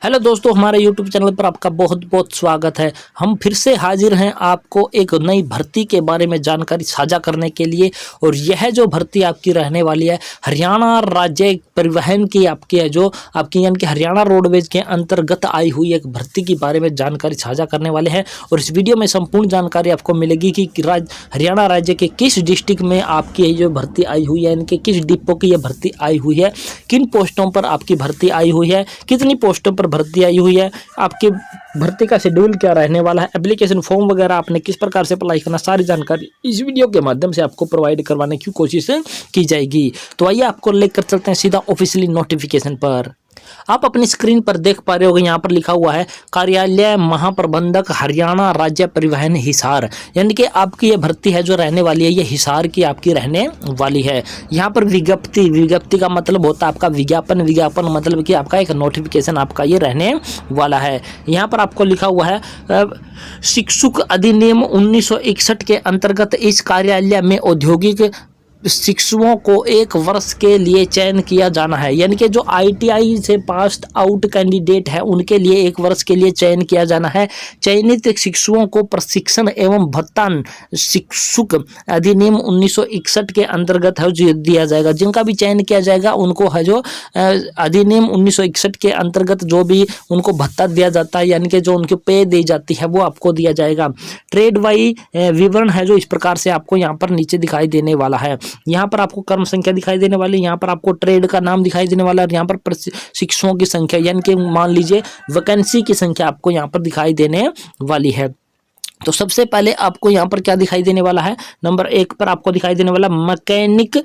Hello दोस्तों, हमारे YouTube channel पर आपका बहुत बहुत स्वागत है। हम फिर से हाजिर हैं आपको एक नई भर्ती के बारे में जानकारी साझा करने के लिए। और यह जो भर्ती आपकी रहने वाली है हरियाणा राज्य परिवहन की आपकी है, जो आपकी यानी कि हरियाणा रोडवेज के अंतर्गत आई हुई एक भर्ती के बारे में जानकारी साझा करने वाले हैं। और इस वीडियो में संपूर्ण जानकारी आपको मिलेगी कि हरियाणा राज्य के किस डिस्ट्रिक्ट में आपकी ये जो भर्ती आई हुई है, यानी कि किस डिपो की यह भर्ती आई हुई है, किन पोस्टों पर आपकी भर्ती आई हुई है, कितनी पोस्टों पर भर्ती आई हुई है, आपकी भर्ती का शेड्यूल क्या रहने वाला है, एप्लीकेशन फॉर्म वगैरह आपने किस प्रकार से अप्लाई करना, सारी जानकारी इस वीडियो के माध्यम से आपको प्रोवाइड करवाने की कोशिश की जाएगी। तो आइए आपको लेकर चलते हैं सीधा ऑफिशियली नोटिफिकेशन पर। आप अपनी स्क्रीन पर देख पा रहे होंगे, यहाँ पर लिखा हुआ है कार्यालय महाप्रबंधक हरियाणा राज्य परिवहन हिसार, यानी कि आपकी ये भर्ती है जो रहने वाली है ये हिसार की आपकी रहने वाली है। यहाँ पर विज्ञप्ति का मतलब होता है आपका विज्ञापन मतलब कि आपका एक नोटिफिकेशन आपका ये रहने वाला है। यहाँ पर आपको लिखा हुआ है शिक्षक अधिनियम 1961 के अंतर्गत इस कार्यालय में औद्योगिक शिक्षकों को 1 वर्ष के लिए चयन किया जाना है, यानी कि जो ITI से पास आउट कैंडिडेट है उनके लिए 1 वर्ष के लिए चयन किया जाना है। चयनित शिक्षकों को प्रशिक्षण एवं भत्ता शिक्षक अधिनियम 1961 के अंतर्गत है जो दिया जाएगा। जिनका भी चयन किया जाएगा उनको है जो अधिनियम 1961 के अंतर्गत जो भी उनको भत्ता दिया जाता है, यानी कि जो उनकी पे दी जाती है वो आपको दिया जाएगा। ट्रेड वाई विवरण है जो इस प्रकार से आपको यहाँ पर नीचे दिखाई देने वाला है। यहाँ पर आपको कर्म संख्या दिखाई देने वाली, यहाँ पर आपको ट्रेड का नाम दिखाई देने वाला है, यहाँ पर शिक्षकों की संख्या यानी कि मान लीजिए वैकेंसी की संख्या आपको यहाँ पर दिखाई देने वाली है। तो सबसे पहले आपको यहाँ पर क्या दिखाई देने वाला है, नंबर 1 पर आपको दिखाई देने वाला मैकेनिक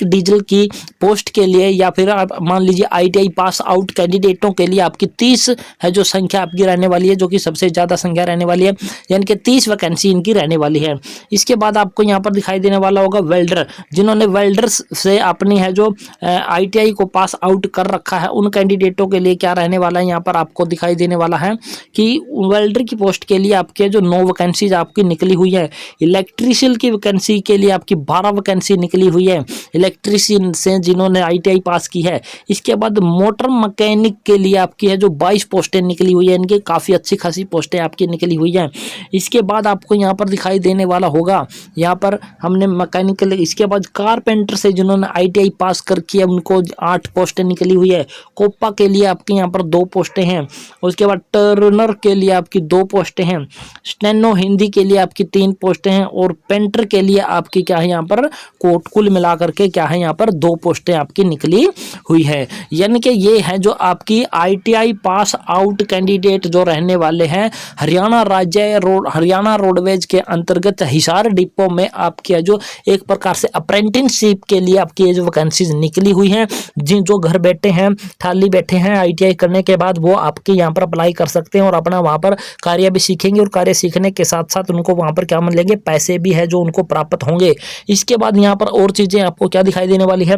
डीजल की पोस्ट के लिए, या फिर आप मान लीजिए ITI पास आउट कैंडिडेटों के लिए आपकी 30 है जो संख्या आपकी रहने वाली है, जो कि सबसे ज़्यादा संख्या रहने वाली है, यानी कि 30 वैकेंसी इनकी रहने वाली है। इसके बाद आपको यहाँ पर दिखाई देने वाला होगा वेल्डर, जिन्होंने वेल्डर्स से अपनी है जो ITI को पास आउट कर रखा है उन कैंडिडेटों के लिए क्या रहने वाला है, यहाँ पर आपको दिखाई देने वाला है कि वेल्डर की पोस्ट के लिए आपके जो 9 वैकेंसीज आपकी निकली हुई है। इलेक्ट्रीशियन की वैकेंसी के लिए आपकी 12 वैकेंसी निकली हुई है, इलेक्ट्रीशियन से जिन्होंने ITI पास की है। इसके बाद मोटर मैकेनिक के लिए आपकी है जो 22 पोस्टें निकली हुई है, इनकी काफ़ी अच्छी खासी पोस्टें आपकी निकली हुई हैं। इसके बाद आपको यहाँ पर दिखाई देने वाला होगा, यहाँ पर हमने मैकेनिकल, इसके बाद कारपेंटर से जिन्होंने ITI पास कर किया उनको 8 पोस्टें निकली हुई है। कोपा के लिए आपकी यहाँ पर 2 पोस्टें हैं। उसके बाद टर्नर के लिए आपकी 2 पोस्टें हैं। स्टेनो हिंदी के लिए आपकी 3 पोस्टें हैं। और पेंटर के लिए आपकी क्या है यहाँ पर कुल मिलाकर के क्या है यहाँ पर 2 पोस्टें आपकी निकली हुई है। यानी कि ये है जो आपकी ITI पास आउट कैंडिडेट जो रहने वाले हैं हरियाणा रोडवेज के अंतर्गत हिसार डिपो में आपकी है जो एक प्रकार से अप्रेंटिसशिप के लिए आपकी ये जो वैकेंसीज निकली हुई हैं, जिन जो घर बैठे हैं खाली बैठे हैं ITI करने के बाद वो आपके यहाँ पर अप्लाई कर सकते हैं और अपना वहाँ पर कार्य भी सीखेंगे। और कार्य सीखने के साथ साथ उनको वहाँ पर क्या मिलेंगे, पैसे भी है जो उनको प्राप्त होंगे। इसके बाद यहाँ पर और चीज़ें आपको क्या दिखाई देने वाली है,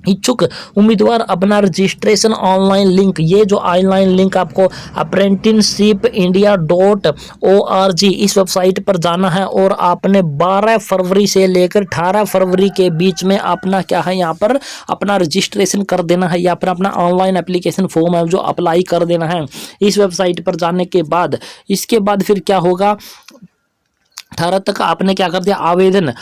इच्छुक उम्मीदवार अपना रजिस्ट्रेशन ऑनलाइन लिंक, ये जो ऑनलाइन लिंक आपको apprenticeshipindia.org इस वेबसाइट पर जाना है और आपने 12 फरवरी से लेकर 18 फरवरी के बीच में अपना क्या है यहाँ पर अपना रजिस्ट्रेशन कर देना है, या फिर अपना ऑनलाइन एप्लीकेशन फॉर्म है जो अप्लाई कर देना है इस वेबसाइट पर जाने के बाद। इसके बाद फिर क्या होगा, 18 तक आपने क्या कर दिया, आवेदन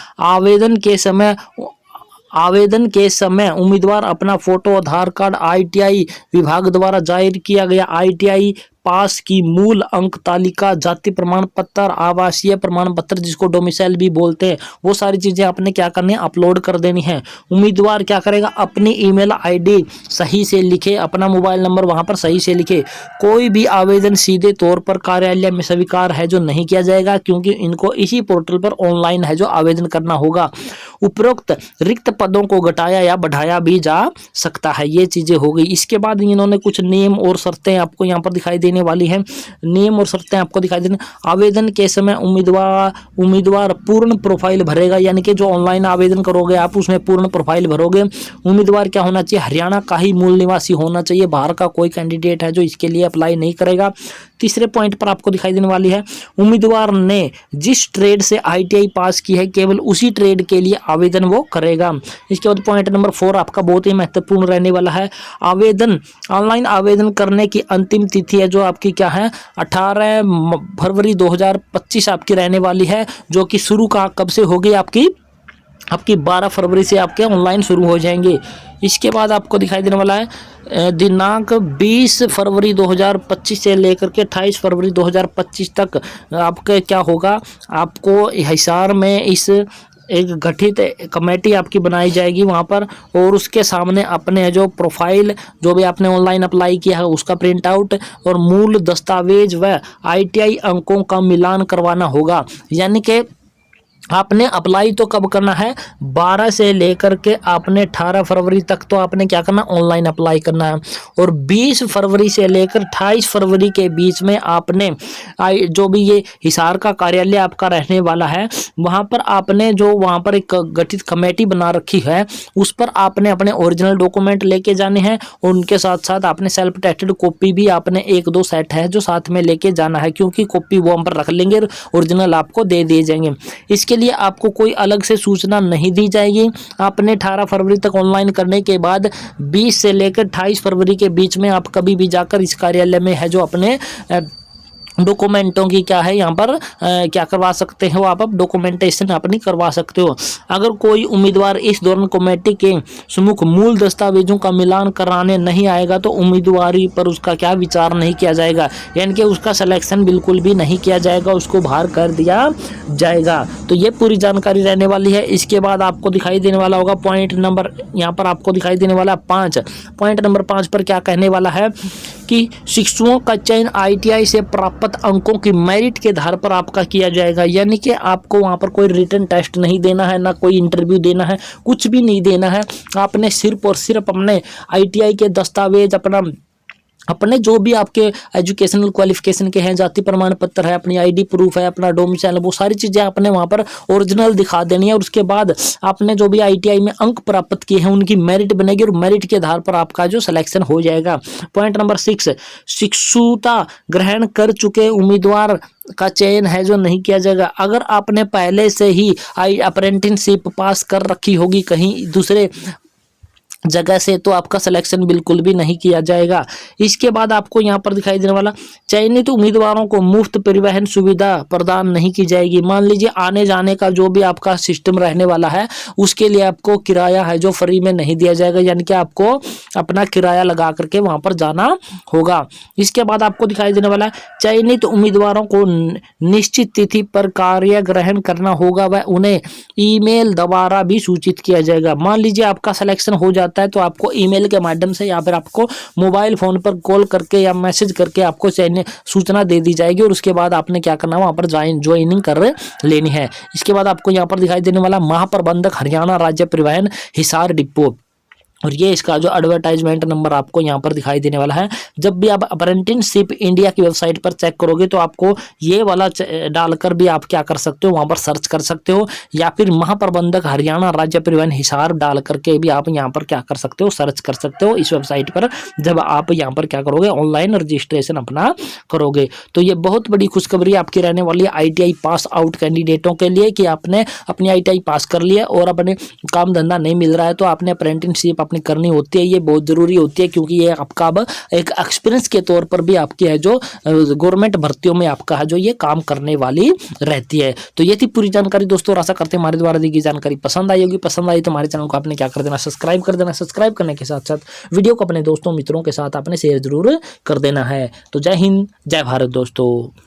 के समय उम्मीदवार अपना फोटो, आधार कार्ड, ITI विभाग द्वारा जारी किया गया ITI पास की मूल अंक तालिका, जाति प्रमाण पत्र, आवासीय प्रमाण पत्र जिसको डोमिसाइल भी बोलते हैं, वो सारी चीज़ें आपने क्या करनी है, अपलोड कर देनी है। उम्मीदवार क्या करेगा, अपनी ईमेल ID सही से लिखे, अपना मोबाइल नंबर वहां पर सही से लिखे। कोई भी आवेदन सीधे तौर पर कार्यालय में स्वीकार है जो नहीं किया जाएगा, क्योंकि इनको इसी पोर्टल पर ऑनलाइन है जो आवेदन करना होगा। उपरोक्त रिक्त पदों को घटाया या बढ़ाया भी जा सकता है, ये चीज़ें हो गई। इसके बाद इन्होंने कुछ नियम और शर्तें आपको यहाँ पर दिखाई देनी देने वाली है। नियम और शर्तें आपको दिखाई देने। आवेदन के समय उम्मीदवार पूर्ण प्रोफाइल भरेगा, यानी कि जो ऑनलाइन आवेदन करोगे आप उसमें पूर्ण प्रोफाइल भरोगे। उम्मीदवार क्या होना चाहिए? हरियाणा का ही मूल निवासी होना चाहिए, बाहर का कोई कैंडिडेट है जो इसके लिए अप्लाई नहीं करेगा। तीसरे पॉइंट पर आपको दिखाई देने वाली है, उम्मीदवार ने जिस ट्रेड से ITI पास की है केवल उसी ट्रेड के लिए आवेदन वो करेगा। इसके बाद पॉइंट नंबर 4 आपका बहुत ही महत्वपूर्ण रहने वाला है। ऑनलाइन आवेदन करने की अंतिम तिथि है जो आपकी क्या है? 18 फरवरी 2025 आपकी रहने वाली है, जो कि शुरू कब से होगी? आपकी 12 फरवरी से आपके ऑनलाइन शुरू हो जाएंगे। इसके बाद आपको दिखाई देने वाला है दिनांक 20 फरवरी 2025 से लेकर के 28 फरवरी 2025 तक आपके क्या होगा? आपको हिसार में इस एक गठित कमेटी आपकी बनाई जाएगी वहाँ पर, और उसके सामने अपने जो प्रोफाइल जो भी आपने ऑनलाइन अप्लाई किया है उसका प्रिंट आउट और मूल दस्तावेज व ITI अंकों का मिलान करवाना होगा। यानी कि आपने अप्लाई तो कब करना है? 12 से लेकर के आपने 18 फरवरी तक तो आपने क्या करना? ऑनलाइन अप्लाई करना है। और 20 फरवरी से लेकर 28 फरवरी के बीच में आपने जो भी ये हिसार का कार्यालय आपका रहने वाला है वहाँ पर आपने जो वहाँ पर एक गठित कमेटी बना रखी है उस पर आपने अपने ओरिजिनल डॉक्यूमेंट लेके जाने हैं, और उनके साथ साथ आपने सेल्फ अटेस्टेड कॉपी भी आपने 1-2 सेट है जो साथ में लेके जाना है, क्योंकि कॉपी वो हम पर रख लेंगे, ओरिजिनल आपको दे दिए जाएंगे। इसके लिए आपको कोई अलग से सूचना नहीं दी जाएगी। आपने 18 फरवरी तक ऑनलाइन करने के बाद 20 से लेकर 28 फरवरी के बीच में आप कभी भी जाकर इस कार्यालय में है जो अपने डॉक्यूमेंटों की क्या है यहाँ पर क्या करवा सकते हो? आप डॉक्यूमेंटेशन अपनी करवा सकते हो। अगर कोई उम्मीदवार इस दौरान कमेटी के सम्मुख मूल दस्तावेजों का मिलान कराने नहीं आएगा तो उम्मीदवारी पर उसका क्या विचार नहीं किया जाएगा, यानी कि उसका सिलेक्शन बिल्कुल भी नहीं किया जाएगा, उसको बाहर कर दिया जाएगा। तो ये पूरी जानकारी रहने वाली है। इसके बाद आपको दिखाई देने वाला होगा पॉइंट नंबर, यहाँ पर आपको दिखाई देने वाला 5। पॉइंट नंबर 5 पर क्या कहने वाला है कि शिक्षकों का चयन ITI से प्राप्त अंकों की मेरिट के आधार पर आपका किया जाएगा। यानी कि आपको वहां पर कोई रिटन टेस्ट नहीं देना है, ना कोई इंटरव्यू देना है, कुछ भी नहीं देना है। आपने सिर्फ और सिर्फ अपने ITI के दस्तावेज, अपने जो भी आपके एजुकेशनल क्वालिफिकेशन के हैं, जाति प्रमाण पत्र है, अपनी ID प्रूफ है, अपना डोमिसाइल, वो सारी चीज़ें आपने वहाँ पर ओरिजिनल दिखा देनी है। और उसके बाद आपने जो भी ITI में अंक प्राप्त किए हैं उनकी मेरिट बनेगी, और मेरिट के आधार पर आपका जो सिलेक्शन हो जाएगा। पॉइंट नंबर 6, शिक्षुता ग्रहण कर चुके उम्मीदवार का चयन है जो नहीं किया जाएगा। अगर आपने पहले से ही अप्रेंटिसशिप पास कर रखी होगी कहीं दूसरे जगह से तो आपका सिलेक्शन बिल्कुल भी नहीं किया जाएगा। इसके बाद आपको यहाँ पर दिखाई देने वाला, चयनित उम्मीदवारों को मुफ्त परिवहन सुविधा प्रदान नहीं की जाएगी। मान लीजिए आने जाने का जो भी आपका सिस्टम रहने वाला है उसके लिए आपको किराया है जो फ्री में नहीं दिया जाएगा, यानी कि आपको अपना किराया लगा करके वहाँ पर जाना होगा। इसके बाद आपको दिखाई देने वाला, चयनित उम्मीदवारों को निश्चित तिथि पर कार्य ग्रहण करना होगा व उन्हें ईमेल द्वारा भी सूचित किया जाएगा। मान लीजिए आपका सिलेक्शन हो जाता है तो आपको ईमेल के माध्यम से या फिर आपको मोबाइल फोन पर कॉल करके या मैसेज करके आपको सूचना दे दी जाएगी, और उसके बाद आपने क्या करना है वहाँ पर ज्वाइनिंग कर लेनी है। इसके बाद आपको यहाँ पर दिखाई देने वाला महाप्रबंधक हरियाणा राज्य परिवहन हिसार डिपो, और ये इसका जो एडवर्टाइजमेंट नंबर आपको यहाँ पर दिखाई देने वाला है। जब भी आप अप्रेंटिसशिप इंडिया की वेबसाइट पर चेक करोगे तो आपको ये वाला डालकर भी आप क्या कर सकते हो, वहाँ पर सर्च कर सकते हो, या फिर महाप्रबंधक हरियाणा राज्य परिवहन हिसार डाल करके भी आप यहाँ पर क्या कर सकते हो, सर्च कर सकते हो इस वेबसाइट पर। जब आप यहाँ पर क्या करोगे, ऑनलाइन रजिस्ट्रेशन अपना करोगे। तो ये बहुत बड़ी खुशखबरी आपकी रहने वाली है ITI पास आउट कैंडिडेटों के लिए कि आपने अपनी ITI पास कर लिया और अपने काम धंधा नहीं मिल रहा है तो आपने अप्रेंटिसशिप अपनी करनी होती है। ये बहुत जरूरी होती है क्योंकि ये आपका अब एक एक्सपीरियंस के तौर पर भी आपकी है जो गवर्नमेंट भर्तियों में आपका है जो ये काम करने वाली रहती है। तो ये थी पूरी जानकारी दोस्तों, और आशा करते हैं हमारे द्वारा दी गई जानकारी पसंद आई होगी। पसंद आई तो हमारे चैनल को आपने क्या कर देना, सब्सक्राइब कर देना। सब्सक्राइब करने के साथ साथ वीडियो को अपने दोस्तों मित्रों के साथ आपने शेयर जरूर कर देना है। तो जय हिंद, जय भारत दोस्तों।